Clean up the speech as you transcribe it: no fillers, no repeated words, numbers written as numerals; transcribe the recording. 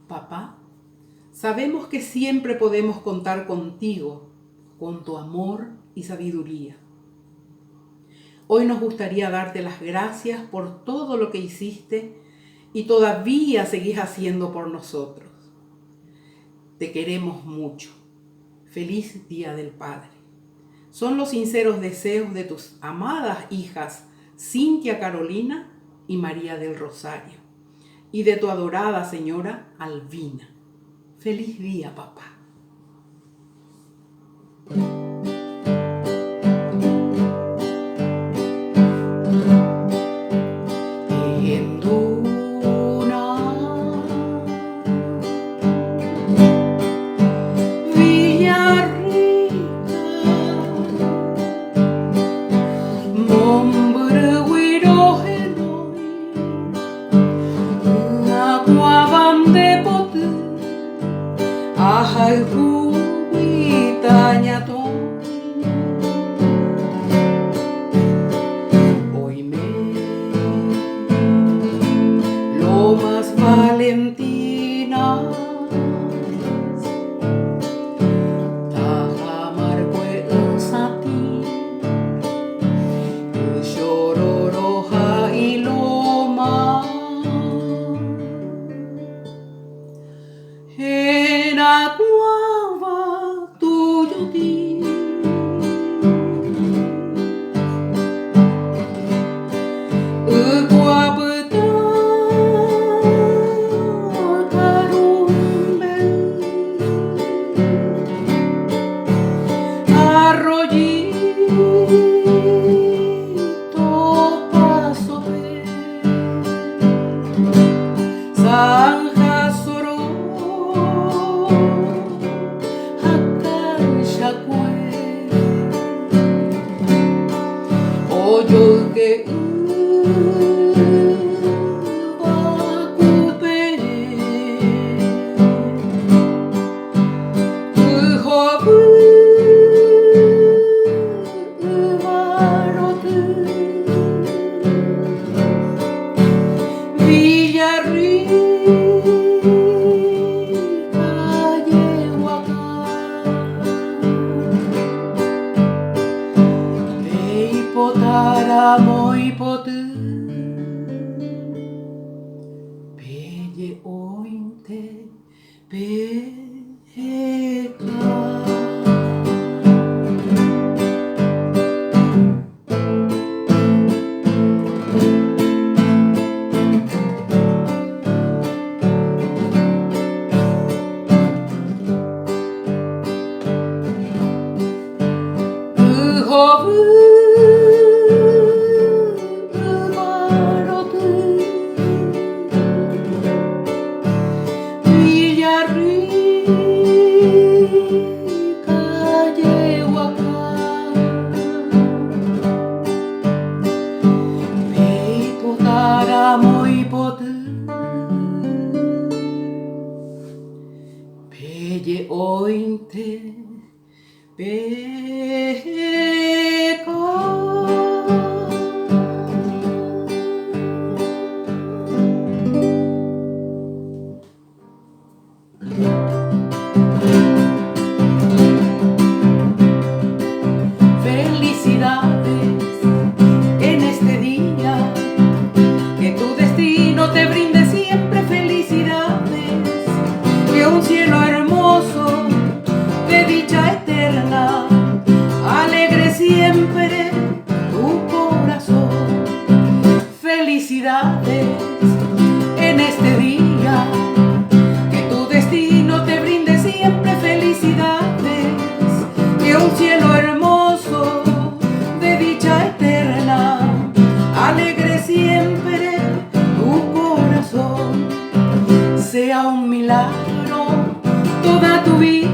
Papá, sabemos que siempre podemos contar contigo, con tu amor y sabiduría. Hoy nos gustaría darte las gracias por todo lo que hiciste y todavía seguís haciendo por nosotros. Te queremos mucho. Feliz Día del Padre. Son los sinceros deseos de tus amadas hijas Cintia Carolina y María del Rosario, y de tu adorada señora Albina. Feliz día, papá. En Duna, Villarrica, Mombreuiro Henoi, Aguaban de Pote, Ajaihu y Tañatón. Lomas Valentinas, Tajamarque Sati, Chororoja y Loma, en Aguaba Tuyutí, Zanja Soro, Hakanshakwe, Oyoke Bakupe, Uhobu Ubarote, Villarrica, Potara moipotu, peye ointe peka. Peye ointe peka. Felicidades en este día, que tu destino te brinde siempre felicidades, que un cielo hermoso de dicha eterna alegre siempre tu corazón. Felicidades en este día, que tu destino te brinde siempre felicidades, que un cielo hermoso de dicha eterna alegre siempre tu corazón. Sea un milagro toda tu vida